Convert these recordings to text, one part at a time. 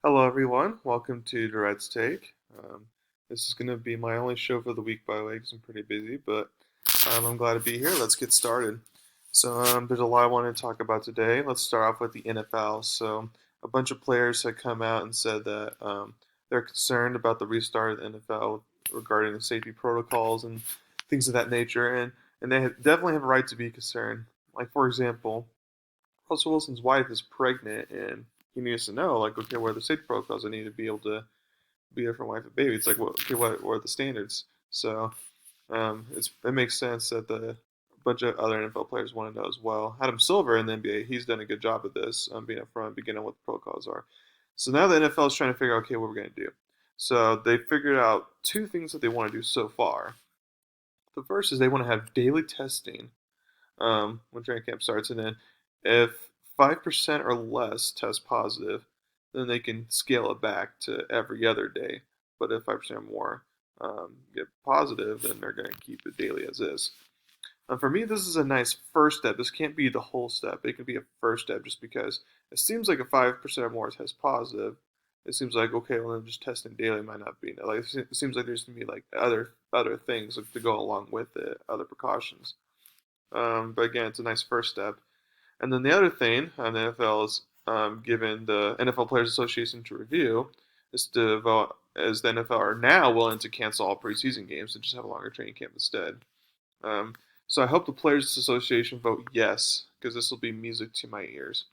Hello, everyone. Welcome to Durrett's Take. This is going to be my only show for the week, by the way, because I'm pretty busy, but I'm glad to be here. Let's get started. There's a lot I want to talk about today. Let's start off with the NFL. A bunch of players have come out and said that they're concerned about the restart of the NFL regarding the safety protocols and things of that nature, and definitely have a right to be concerned. Like, for example, Russell Wilson's wife is pregnant, and he needs to know, like, okay, what are the safety protocols? I need to be able to be there for my wife and baby. It's like, well, okay, what are the standards? It makes sense that a bunch of other NFL players want to know as well. Adam Silver in the NBA, he's done a good job of this, being upfront, beginning what the protocols are. So now the NFL is trying to figure out, okay, what we're going to do. So they figured out two things that they want to do so far. The first is they want to have daily testing when training camp starts, and then if 5% or less test positive, then they can scale it back to every other day. But if 5% or more get positive, then they're going to keep it daily as is. For me, this is a nice first step. This can't be the whole step. It can be a first step just because it seems like if 5% or more test positive, it seems like, okay, well, then just testing daily might not be like. It seems like there's going to be like other things to go along with it, other precautions. But again, it's a nice first step. And then the other thing the NFL is given the NFL Players Association to review is to vote as the NFL are now willing to cancel all preseason games and just have a longer training camp instead. Um, so I hope the Players Association vote yes, because this will be music to my ears.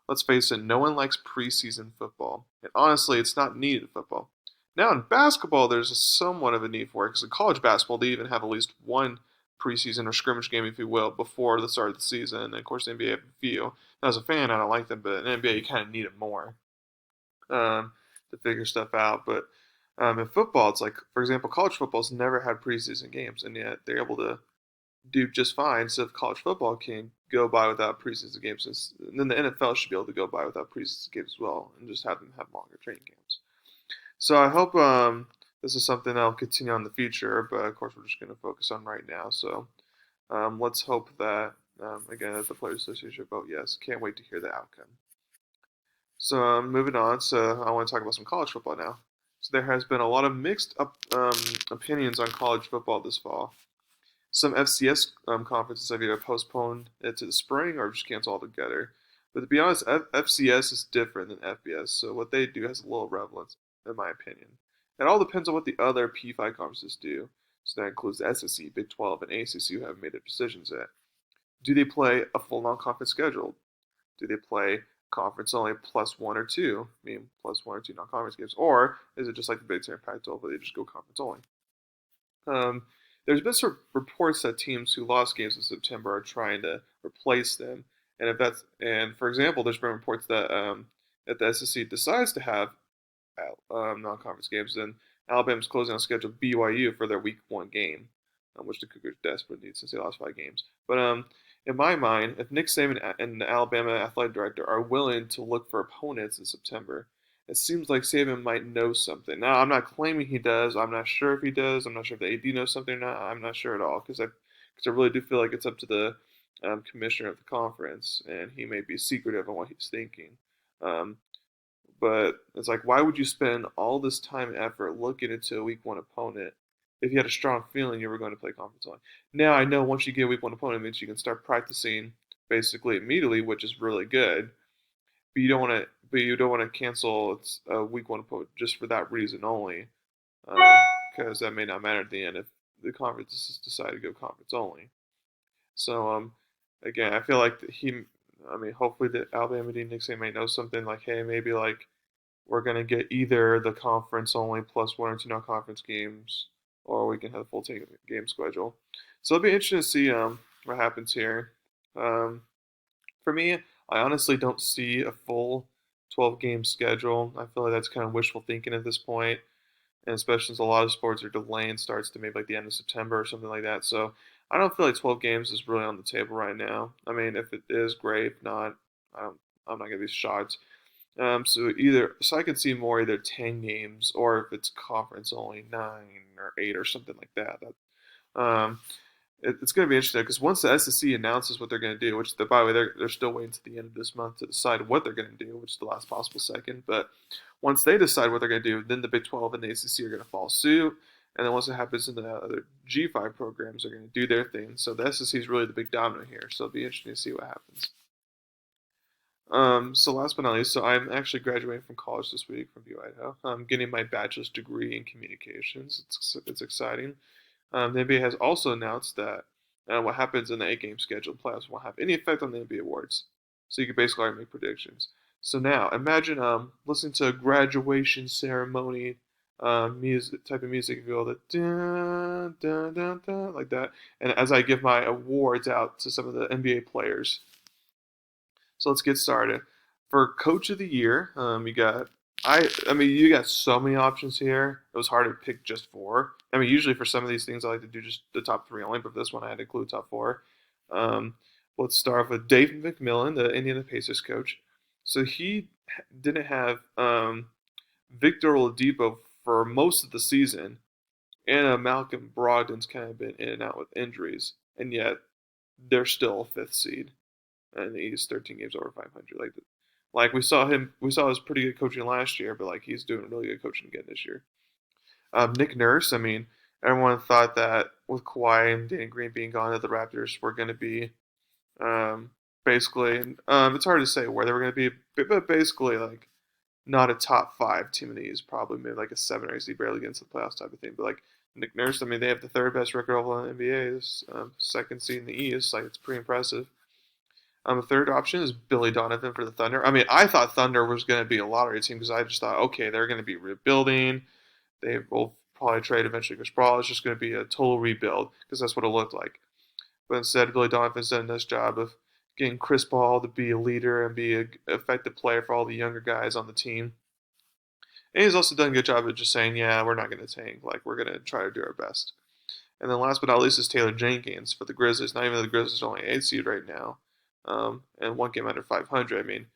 Let's face it, no one likes preseason football. And honestly, it's not needed in football. Now in basketball, there's somewhat of a need for it, because in college basketball, they even have at least one preseason or scrimmage game, if you will, before the start of the season. And of course, the NBA have a few. As a fan, I don't like them, but in the NBA, you kind of need it more um, to figure stuff out. But in football, it's like, for example, college football's never had preseason games, and yet they're able to do just fine. So if college football can go by without preseason games, then the NFL should be able to go by without preseason games as well, and just have them have longer training camps. So I hope this is something that'll continue on in the future, but of course we're just going to focus on right now. Let's hope that again that the Players Association vote yes. Can't wait to hear the outcome. Moving on, so I want to talk about some college football now. So there has been a lot of mixed opinions on college football this fall. Some FCS conferences have either postponed it to the spring or just canceled altogether. But to be honest, FCS is different than FBS, so what they do has a little relevance, in my opinion. It all depends on what the other P5 conferences do. So that includes the SEC, Big 12, and ACC who haven't made their decisions yet. Do they play a full non-conference schedule? Do they play conference only plus one or two, meaning plus one or two non-conference games, or is it just like the Big Ten and Pac-12 where they just go conference only? Um, there's been some reports that teams who lost games in September are trying to replace them, and if that's and for example, there's been reports that if the SEC decides to have non-conference games, then Alabama's closing on schedule BYU for their Week 1 game, which the Cougars desperately need since they lost 5 games. But in my mind, if Nick Saban and the Alabama athletic director are willing to look for opponents in September, it seems like Saban might know something. Now, I'm not claiming he does. I'm not sure if he does. I'm not sure if the AD knows something or not. I'm not sure at all because I really do feel like it's up to the commissioner of the conference, and he may be secretive on what he's thinking. Um, but it's like, why would you spend all this time and effort looking into a week 1 opponent if you had a strong feeling you were going to play conference only? Now I know once you get a week 1 opponent, it means you can start practicing basically immediately, which is really good. But you don't want to. But you don't want to cancel a week 1 opponent just for that reason only, because that may not matter at the end if the conferences decide to go conference only. So again, I feel like I mean, hopefully the Alabama Dean Nixon may know something like, hey, maybe like we're going to get either the conference only plus one or two non-conference games, or we can have a full game schedule. So it'll be interesting to see what happens here. Um, for me, I honestly don't see a full 12 game schedule. I feel like that's kind of wishful thinking at this point, and especially since a lot of sports are delaying starts to maybe like the end of September or something like that. So I don't feel like 12 games is really on the table right now. I mean, if it is, great. If not, I'm not going to be shocked. So I could see more either 10 games or if it's conference only 9 or 8 or something like that. Um, it's going to be interesting because once the SEC announces what they're going to do, which by the way they're still waiting to the end of this month to decide what they're going to do, which is the last possible second. But once they decide what they're going to do, then the Big 12 and the ACC are going to follow suit. And then once it happens, in the other G5 programs are going to do their thing. So the SEC is really the big domino here. So it'll be interesting to see what happens. So last but not least, so I'm actually graduating from college this week from Idaho. I'm getting my bachelor's degree in communications. It's exciting. The NBA has also announced that what happens in the 8-game schedule playoffs won't have any effect on the NBA awards. So you can basically already make predictions. So now imagine listening to a graduation ceremony music type of music, if you will, the dun, dun, dun, dun, like that. And as I give my awards out to some of the NBA players, so let's get started. For Coach of the Year, you got I mean you got so many options here. It was hard to pick just four. I mean usually for some of these things I like to do just the top three only, but for this one I had to include top four. Um, let's start off with Dave McMillan, the Indiana Pacers coach. So he didn't have Victor Oladipo for most of the season, and Malcolm Brogdon's kind of been in and out with injuries, and yet they're still a fifth seed and he's 13 games over 500. Like we saw his pretty good coaching last year, but like he's doing really good coaching again this year. Nick Nurse, I mean, everyone thought that with Kawhi and Danny Green being gone, that the Raptors were going to be um, basically. It's hard to say where they were going to be, but basically like not a top five team in the East, probably maybe like a 7 or 8 barely gets to the playoffs type of thing. But like Nick Nurse, I mean, they have the third best record overall in the NBA, second seed in the East. Like it's pretty impressive. A third option is Billy Donovan for the Thunder. I mean, I thought Thunder was going to be a lottery team because I just thought, okay, they're going to be rebuilding. They will probably trade eventually Chris Paul. It's just going to be a total rebuild because that's what it looked like. But instead, Billy Donovan's done a nice job of getting Chris Paul to be a leader and be an effective player for all the younger guys on the team. And he's also done a good job of just saying, yeah, we're not going to tank. Like, we're going to try to do our best. And then last but not least is Taylor Jenkins for the Grizzlies. Not even the Grizzlies are only 8 seed right now, and one game under 500. I mean,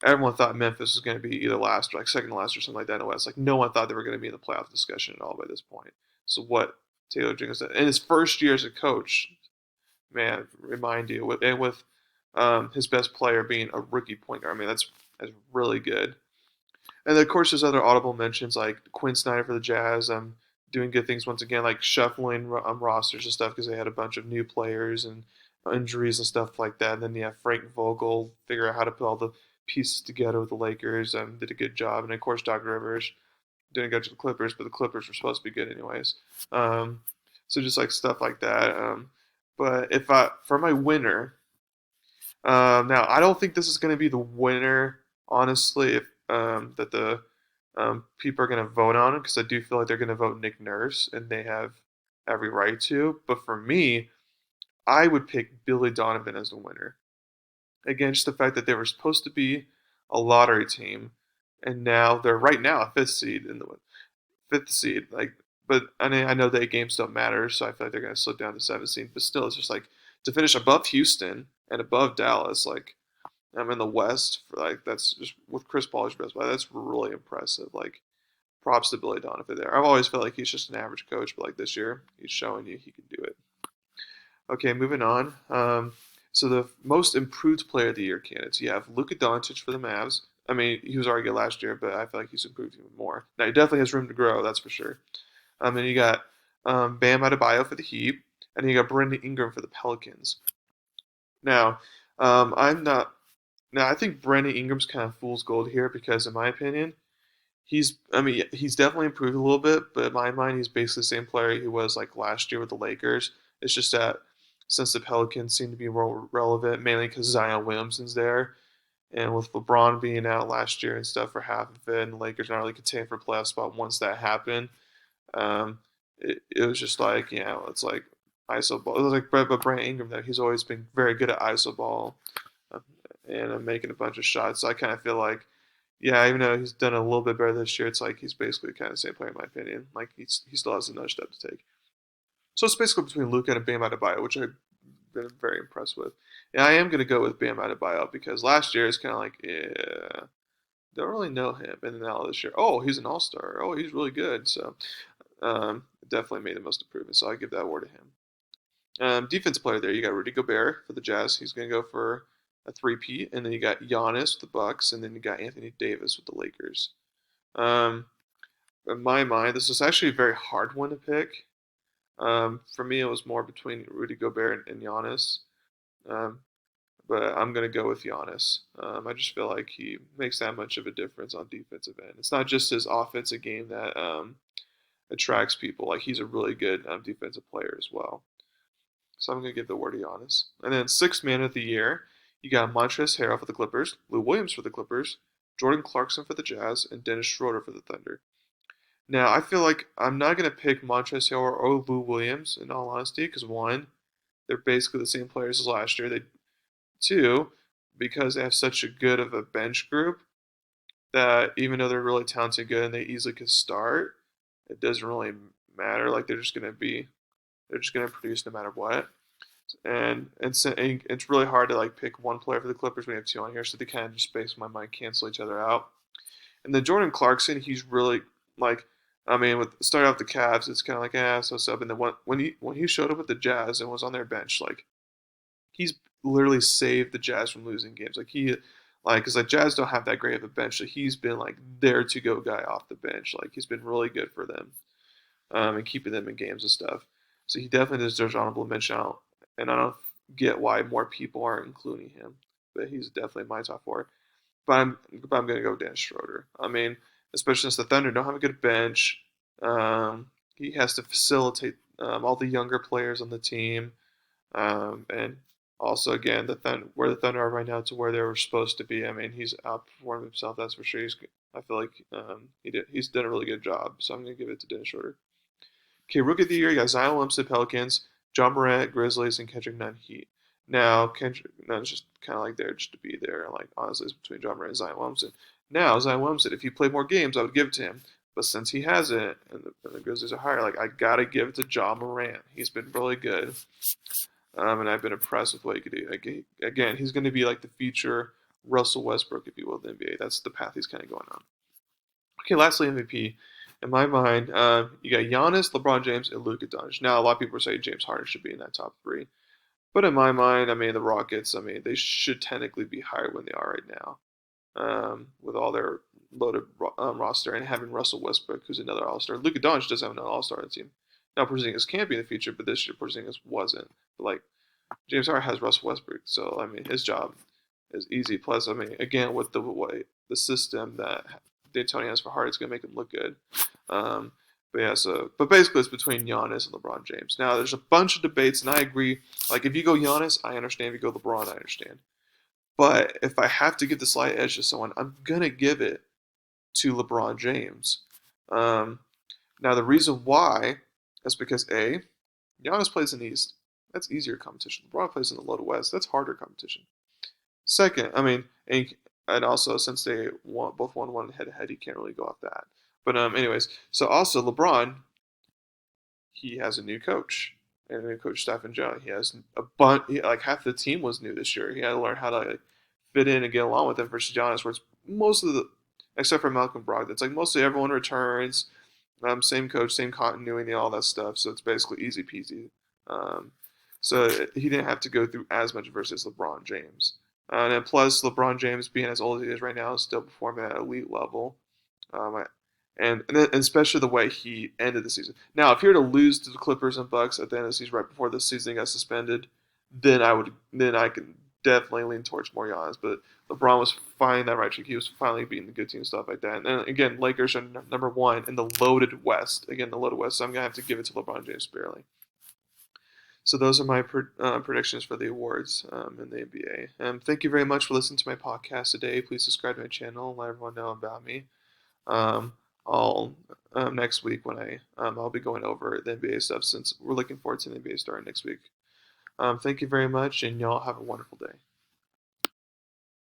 everyone thought Memphis was going to be either last or like second to last or something like that in the West. Like no one thought they were going to be in the playoff discussion at all by this point. So what Taylor Jenkins did in his first year as a coach, man, remind you with his best player being a rookie point guard. I mean, that's really good. And then, of course, there's other audible mentions like Quinn Snyder for the Jazz. Doing good things once again, like shuffling rosters and stuff because they had a bunch of new players and injuries and stuff like that. And then you have Frank Vogel figure out how to put all the pieces together with the Lakers. Did a good job. And of course, Doc Rivers didn't go to the Clippers, but the Clippers were supposed to be good anyways. So just like stuff like that. But if I for my winner, now, I don't think this is going to be the winner, honestly, if that the people are going to vote on it, because I do feel like they're going to vote Nick Nurse, and they have every right to. But for me, I would pick Billy Donovan as the winner. Again, just the fact that they were supposed to be a lottery team, and now they're right now a fifth seed in the fifth seed. Like, but I know that games don't matter, so I feel like they're going to slip down to 7th seed. But still, it's just like to finish above Houston and above Dallas. Like I'm in the West for like that's just with Chris Paul as best player. That's really impressive. Like props to Billy Donovan there. I've always felt like he's just an average coach, but like this year, he's showing you he can do it. Okay, moving on. So the most improved player of the year candidates, you have Luka Doncic for the Mavs. I mean, he was already good last year, but I feel like he's improved even more. Now he definitely has room to grow, that's for sure. And you got Bam Adebayo for the Heat, and you got Brandon Ingram for the Pelicans. Now, I'm not. Now I think Brandon Ingram's kind of fool's gold here because, in my opinion, I mean, he's definitely improved a little bit, but in my mind, he's basically the same player he was like last year with the Lakers. It's just that since the Pelicans seem to be more relevant, mainly because Zion Williamson's there, and with LeBron being out last year and stuff for half of it, and the Lakers not really contending for a playoff spot once that happened, um, it was just like, it's like ISO ball. It was like but Brandon Ingram, though, he's always been very good at ISO ball uh, and making a bunch of shots. So I kind of feel like, yeah, even though he's done a little bit better this year, it's like he's basically kind of the same player in my opinion. Like he still has another step to take. So it's basically between Luka and Bam Adebayo, which I've been very impressed with. And I am going to go with Bam Adebayo because last year it's kind of like, yeah, don't really know him. And then now this year, oh, he's an all-star. Oh, he's really good. So definitely made the most improvement. So I give that award to him. Defensive player there, you got Rudy Gobert for the Jazz. He's going to go for a three-peat. And then you got Giannis with the Bucks. And then you got Anthony Davis with the Lakers. Um, in my mind, this was actually a very hard one to pick. For me, it was more between Rudy Gobert and Giannis. Um, but I'm going to go with Giannis. I just feel like he makes that much of a difference on defensive end. It's not just his offensive game that attracts people. Like, he's a really good defensive player as well. So I'm going to give the award to Giannis. And then sixth man of the year, you got Montrezl Harrell for the Clippers, Lou Williams for the Clippers, Jordan Clarkson for the Jazz, and Dennis Schroeder for the Thunder. Now, I feel like I'm not going to pick Montrezl Harrell or Lou Williams, in all honesty, because one, they're basically the same players as last year. Two, because they have such a good of a bench group that even though they're really talented and good and they easily could start, it doesn't really matter. Like, they're just going to produce no matter what. And it's really hard to like pick one player for the Clippers. We have two on here, so they kind of just based on my mind cancel each other out. And then Jordan Clarkson, he's really like, I mean, with starting off the Cavs, it's kind of like so. And then when he showed up with the Jazz and was on their bench, like he's literally saved the Jazz from losing games. Because like Jazz don't have that great of a bench, so he's been like their to go guy off the bench. Like he's been really good for them, and keeping them in games and stuff. So he definitely deserves honorable mention out, and I don't get why more people aren't including him, but he's definitely my top four. But I'm gonna go Dan Schroeder. I mean, especially since the Thunder don't have a good bench, he has to facilitate all the younger players on the team, and also again where the Thunder are right now to where they were supposed to be. I mean, he's outperformed himself. That's for sure. I feel like he's done a really good job. So I'm gonna give it to Dennis Schroeder. Okay, Rookie of the Year, you got Zion Williamson, Pelicans, John Morant, Grizzlies, and Kendrick Nunn, Heat. Now, Kendrick Nunn's just kind of like there just to be there. Like, honestly, it's between John Morant and Zion Williamson. Now, Zion Williamson, if he played more games, I would give it to him. But since he hasn't, and the Grizzlies are higher, like, I got to give it to John Morant. He's been really good. And I've been impressed with what he could do. Like, again, he's going to be like the future Russell Westbrook, if you will, of the NBA. That's the path he's kind of going on. Okay, lastly, MVP. In my mind, you got Giannis, LeBron James, and Luka Doncic. Now, a lot of people say James Harden should be in that top three. But in my mind, I mean, the Rockets, I mean, they should technically be higher than they are right now, with all their loaded roster and having Russell Westbrook, who's another All-Star. Luka Doncic does have another All-Star on the team. Now, Porzingis can be in the future, but this year Porzingis wasn't. But, like, James Harden has Russell Westbrook, so, I mean, his job is easy. Plus, I mean, again, with the system that D'Antoni has for Harden, it's going to make him look good. But basically, it's between Giannis and LeBron James. Now, there's a bunch of debates, and I agree. Like, if you go Giannis, I understand. If you go LeBron, I understand. But if I have to give the slight edge to someone, I'm gonna give it to LeBron James. Now, the reason why is because Giannis plays in the East. That's easier competition. LeBron plays in the Low West. That's harder competition. Second, I mean, and also since they both won one head to head, you can't really go off that. But anyways, so also LeBron, he has a new coach and a new coach staff in general. He has a bunch, like half the team was new this year. He had to learn how to like fit in and get along with them versus Giannis, where it's most of the, except for Malcolm Brogdon, it's like mostly everyone returns, same coach, same continuity, all that stuff. So it's basically easy peasy. Um, so he didn't have to go through as much versus LeBron James. And then plus LeBron James being as old as he is right now is still performing at an elite level. Um, and especially the way he ended the season. Now, if he were to lose to the Clippers and Bucks at the end of the season, right before the season got suspended, then I can definitely lean towards more Giannis. But LeBron was finding that right trick. He was finally beating the good team, stuff like that. And again, Lakers are number one in the loaded West. Again, the loaded West. So I'm gonna have to give it to LeBron James barely. So those are my predictions for the awards in the NBA. Thank you very much for listening to my podcast today. Please subscribe to my channel and let everyone know about me. Um, I'll next week when I'll be going over the NBA stuff since we're looking forward to the NBA starting next week. Thank you very much, and y'all have a wonderful day.